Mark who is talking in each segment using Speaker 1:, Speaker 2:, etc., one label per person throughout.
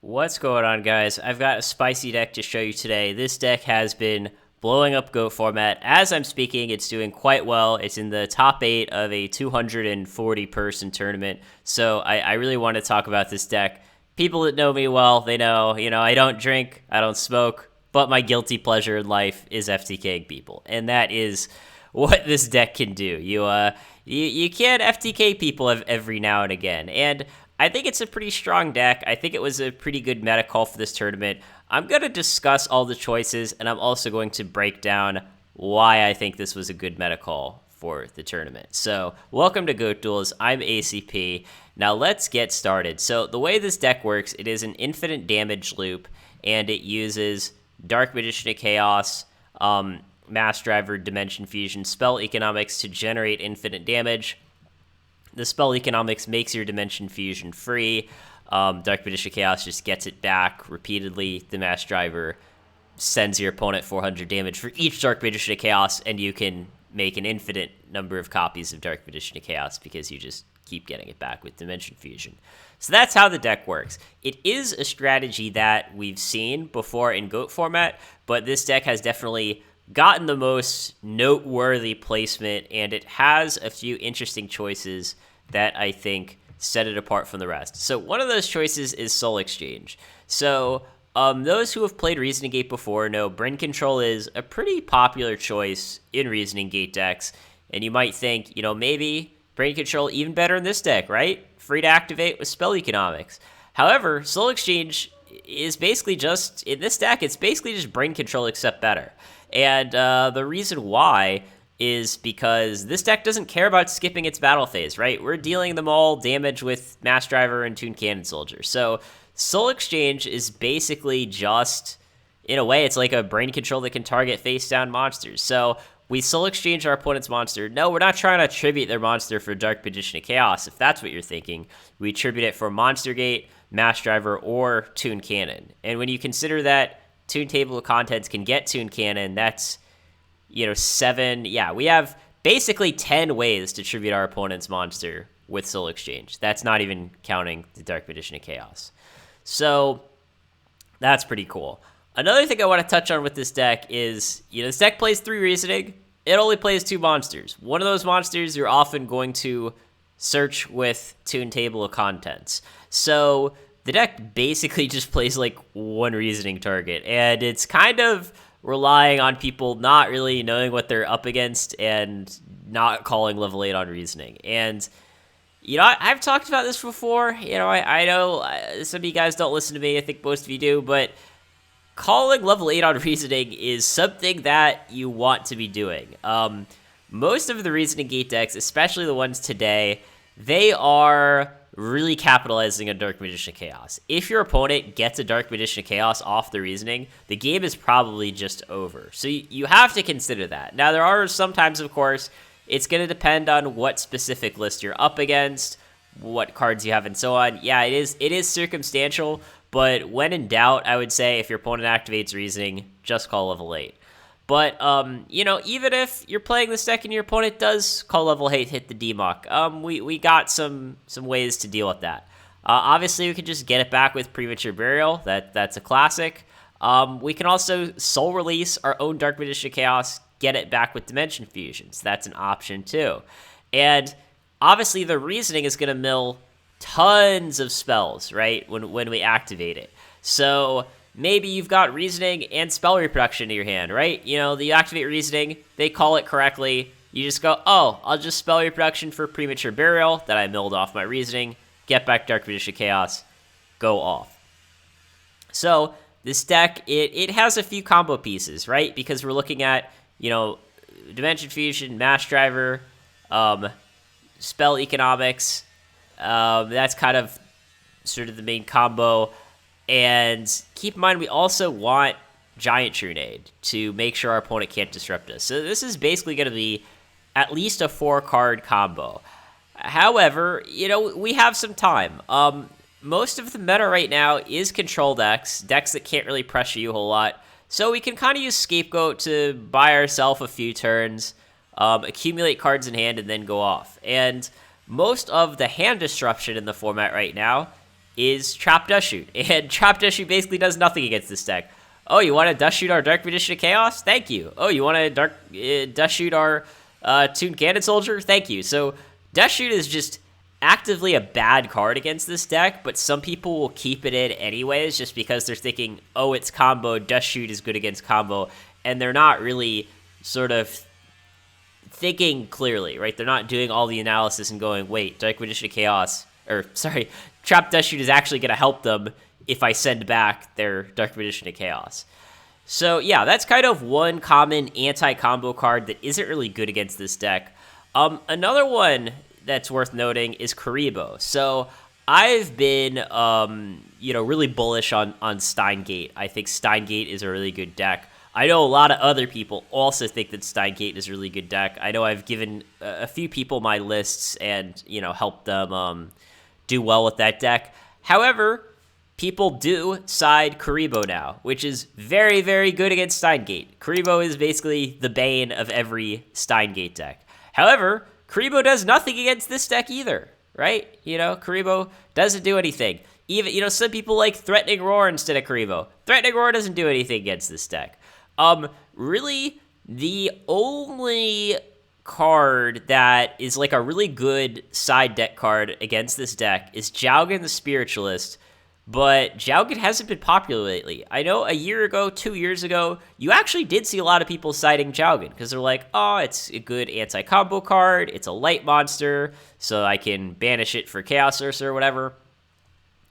Speaker 1: What's going on, guys? I've got a spicy deck to show you today. This deck has been blowing up GOAT format. As I'm speaking, it's doing quite well. It's in the top 8 of a 240-person tournament. So I really want to talk about this deck. People that know me well, they know, I don't drink, I don't smoke, but my guilty pleasure in life is FTKing people. And that is what this deck can do. You can FTK people every now and again. And I think it's a pretty strong deck. I think it was a pretty good meta call for this tournament. I'm going to discuss all the choices, and I'm also going to break down why I think this was a good meta call for the tournament. So, welcome to GOAT Duels. I'm ACP. Now, let's get started. So, the way this deck works, it is an infinite damage loop, and it uses Dark Magician of Chaos, Mass Driver, Dimension Fusion, Spell Economics to generate infinite damage. The Spell Economics makes your Dimension Fusion free. Dark Magician Chaos just gets it back repeatedly. The Mass Driver sends your opponent 400 damage for each Dark Magician Chaos, and you can make an infinite number of copies of Dark Magician Chaos because you just keep getting it back with Dimension Fusion. So that's how the deck works. It is a strategy that we've seen before in GOAT format, but this deck has definitely gotten the most noteworthy placement, and it has a few interesting choices that I think set it apart from the rest. So one of those choices is Soul Exchange. So those who have played Reasoning Gate before know Brain Control is a pretty popular choice in Reasoning Gate decks, and you might think, maybe Brain Control even better in this deck, right? Free to activate with Spell Economics. However, Soul Exchange is basically just, in this deck, it's basically just Brain Control except better. And the reason why is because this deck doesn't care about skipping its battle phase, right? We're dealing them all damage with Mass Driver and Toon Cannon Soldier. So Soul Exchange is basically just, in a way, it's like a Brain Control that can target face-down monsters. So we Soul Exchange our opponent's monster. No, we're not trying to tribute their monster for Dark Magician of Chaos, if that's what you're thinking. We tribute it for Monster Gate, Mass Driver, or Toon Cannon. And when you consider that Toon Table of Contents can get Toon Cannon, that's 7. Yeah, we have basically 10 ways to tribute our opponent's monster with Soul Exchange. That's not even counting the Dark Magician of Chaos. So that's pretty cool. Another thing I want to touch on with this deck is, this deck plays 3 Reasoning. It only plays 2 monsters. One of those monsters you're often going to search with Toon Table of Contents. So the deck basically just plays like 1 Reasoning target, and it's kind of relying on people not really knowing what they're up against and not calling level 8 on Reasoning. And, I've talked about this before. I know some of you guys don't listen to me. I think most of you do, but calling level 8 on Reasoning is something that you want to be doing. Most of the Reasoning Gate decks, especially the ones today, they are really capitalizing on Dark Magician Chaos. If your opponent gets a Dark Magician Chaos off the Reasoning, the game is probably just over. So you have to consider that. Now, there are sometimes, of course, it's going to depend on what specific list you're up against, what cards you have, and so on. Yeah, it is circumstantial, but when in doubt, I would say if your opponent activates Reasoning, just call level 8. But, even if you're playing this deck and your opponent does call level 8, hit the DMOC, we got some ways to deal with that. Obviously, we could just get it back with Premature Burial. That's a classic. We can also Soul Release our own Dark Magician Chaos, get it back with Dimension Fusions. That's an option, too. And, obviously, the Reasoning is going to mill tons of spells, right, when we activate it. So maybe you've got Reasoning and Spell Reproduction in your hand, right? You activate Reasoning, they call it correctly. You just go, oh, I'll just Spell Reproduction for Premature Burial that I milled off my Reasoning, get back Dark Magician Chaos, go off. So this deck, it has a few combo pieces, right? Because we're looking at, Dimension Fusion, Mass Driver, Spell Economics. That's kind of sort of the main combo. And keep in mind, we also want Giant Trunade to make sure our opponent can't disrupt us. So this is basically going to be at least a 4-card combo. However, we have some time. Most of the meta right now is control decks that can't really pressure you a whole lot. So we can kind of use Scapegoat to buy ourselves a few turns, accumulate cards in hand, and then go off. And most of the hand disruption in the format right now is Trap Dust Shoot. And Trap Dust Shoot basically does nothing against this deck. Oh, you want to Dust Shoot our Dark Magician of Chaos? Thank you. Oh, you want to Dust Shoot our Toon Cannon Soldier? Thank you. So Dust Shoot is just actively a bad card against this deck, but some people will keep it in anyways just because they're thinking, oh, it's combo, Dust Shoot is good against combo, and they're not really sort of thinking clearly, right? They're not doing all the analysis and going, wait, Dark Magician of Chaos, Trap Dust Shoot is actually going to help them if I send back their Dark Magician of Chaos. So yeah, that's kind of one common anti-combo card that isn't really good against this deck. Another one that's worth noting is Karibo. So I've been, really bullish on Steingate. I think Steingate is a really good deck. I know a lot of other people also think that Steingate is a really good deck. I know I've given a few people my lists and, helped them do well with that deck. However, people do side Karibo now, which is very, very good against Steingate. Karibo is basically the bane of every Steingate deck. However, Karibo does nothing against this deck either, right? Karibo doesn't do anything. Even, some people like Threatening Roar instead of Karibo. Threatening Roar doesn't do anything against this deck. Really, the only card that is like a really good side deck card against this deck is Jowgen the Spiritualist, but Jowgen hasn't been popular lately. I know a year ago, 2 years ago, you actually did see a lot of people citing Jowgen because they're like, oh, it's a good anti-combo card, it's a light monster, so I can banish it for Chaos Ursa or whatever.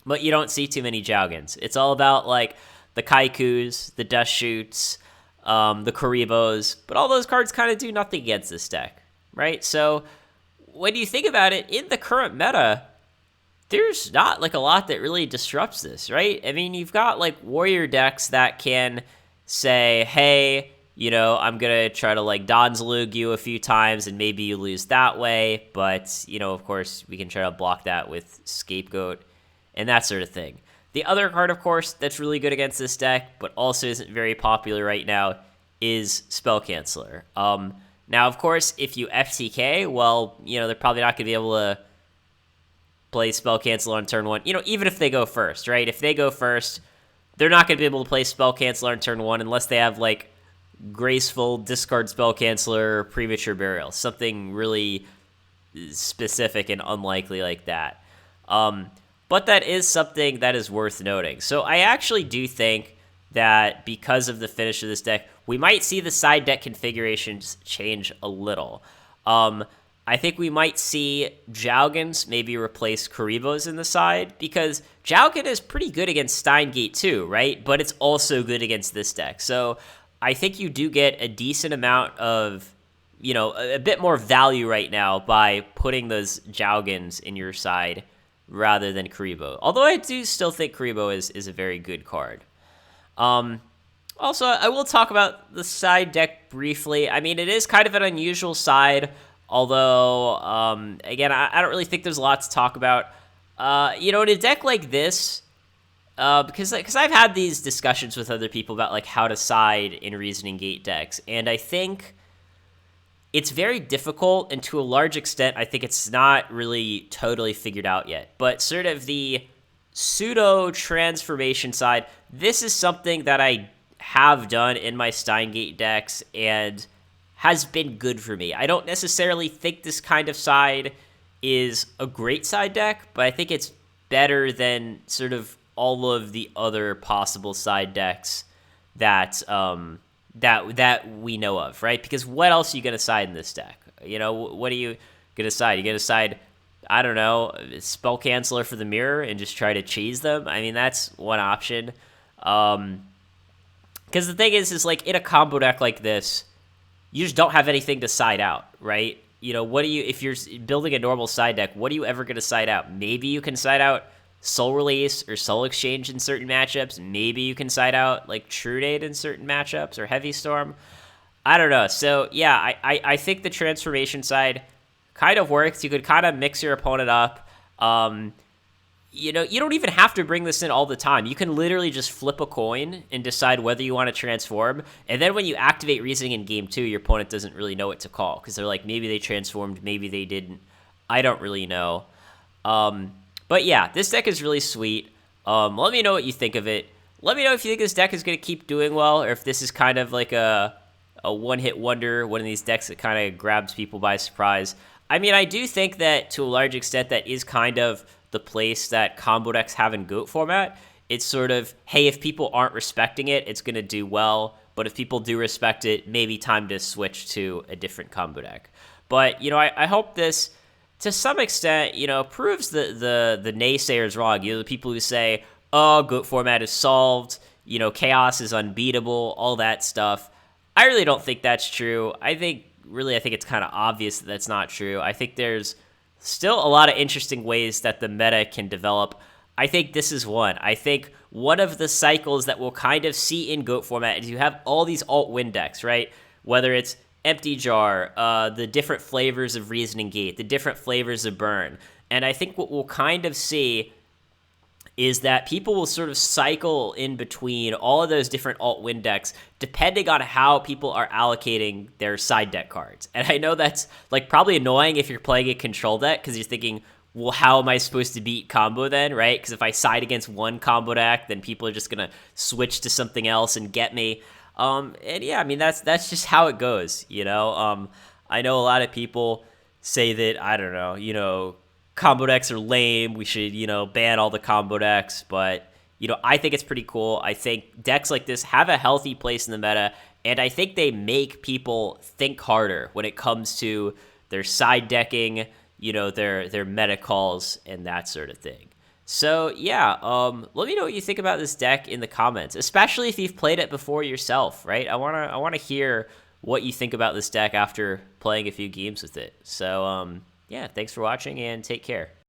Speaker 1: But you don't see too many Jowgens. It's all about like the Kaikus, the Dust Shoots, the Karibos, but all those cards kind of do nothing against this deck, right? So when you think about it, in the current meta, there's not like a lot that really disrupts this, right? I mean, you've got like warrior decks that can say, hey, I'm going to try to like Donzalug you a few times and maybe you lose that way. But, of course, we can try to block that with Scapegoat and that sort of thing. The other card, of course, that's really good against this deck, but also isn't very popular right now, is Spell Canceller. Now, of course, if you FTK, well, they're probably not going to be able to play Spell Canceller on turn one, even if they go first, right? If they go first, they're not going to be able to play Spell Canceller on turn one unless they have, like, Graceful, Discard Spell Canceller, Premature Burial, something really specific and unlikely like that. But that is something that is worth noting. So I actually do think that because of the finish of this deck, we might see the side deck configurations change a little. I think we might see Jowgens maybe replace Karibos in the side, because Jowgen is pretty good against Steingate too, right? But it's also good against this deck. So I think you do get a decent amount of, a bit more value right now by putting those Jowgens in your side rather than Karibo. Although I do still think Karibo is a very good card. Also, I will talk about the side deck briefly. I mean, it is kind of an unusual side, although, again, I don't really think there's a lot to talk about. In a deck like this, because I've had these discussions with other people about like how to side in Reasoning Gate decks, and I think it's very difficult, and to a large extent, I think it's not really totally figured out yet. But sort of the pseudo-transformation side, this is something that I have done in my Steingate decks and has been good for me. I don't necessarily think this kind of side is a great side deck, but I think it's better than sort of all of the other possible side decks that that we know of, right? Because what else are you going to side in this deck? What are you going to side? You going to side, I don't know, Spell Canceller for the mirror and just try to cheese them? I mean, that's one option. Because the thing is like in a combo deck like this, you just don't have anything to side out, right? If you're building a normal side deck, what are you ever going to side out? Maybe you can side out Soul Release or Soul Exchange in certain matchups. Maybe you can side out like True Date in certain matchups or Heavy Storm. I don't know. So yeah, I think the transformation side kind of works. You could kind of mix your opponent up. You don't even have to bring this in all the time. You can literally just flip a coin and decide whether you want to transform. And then when you activate Reasoning in game 2, your opponent doesn't really know what to call because they're like, maybe they transformed, maybe they didn't. I don't really know. But yeah, this deck is really sweet. Let me know what you think of it. Let me know if you think this deck is going to keep doing well, or if this is kind of like a one-hit wonder, one of these decks that kind of grabs people by surprise. I mean, I do think that to a large extent that is kind of the place that combo decks have in GOAT format. It's sort of, hey, if people aren't respecting it, it's going to do well. But if people do respect it, maybe time to switch to a different combo deck. But, I hope this, to some extent, proves the naysayers wrong. The people who say, oh, GOAT format is solved, chaos is unbeatable, all that stuff. I really don't think that's true. I think it's kind of obvious that that's not true. I think there's still a lot of interesting ways that the meta can develop. I think this is one. I think one of the cycles that we'll kind of see in GOAT format is you have all these alt-win decks, right? Whether it's Empty Jar, the different flavors of Reasoning Gate, the different flavors of Burn. And I think what we'll kind of see is that people will sort of cycle in between all of those different alt-win decks depending on how people are allocating their side deck cards. And I know that's like probably annoying if you're playing a control deck because you're thinking, well, how am I supposed to beat combo then, right? Because if I side against one combo deck, then people are just going to switch to something else and get me. And yeah, I mean, that's just how it goes, I know a lot of people say that, I don't know, combo decks are lame. We should, ban all the combo decks. But, I think it's pretty cool. I think decks like this have a healthy place in the meta. And I think they make people think harder when it comes to their side decking, their meta calls and that sort of thing. So yeah, let me know what you think about this deck in the comments, especially if you've played it before yourself, right? I wanna hear what you think about this deck after playing a few games with it. So yeah, thanks for watching and take care.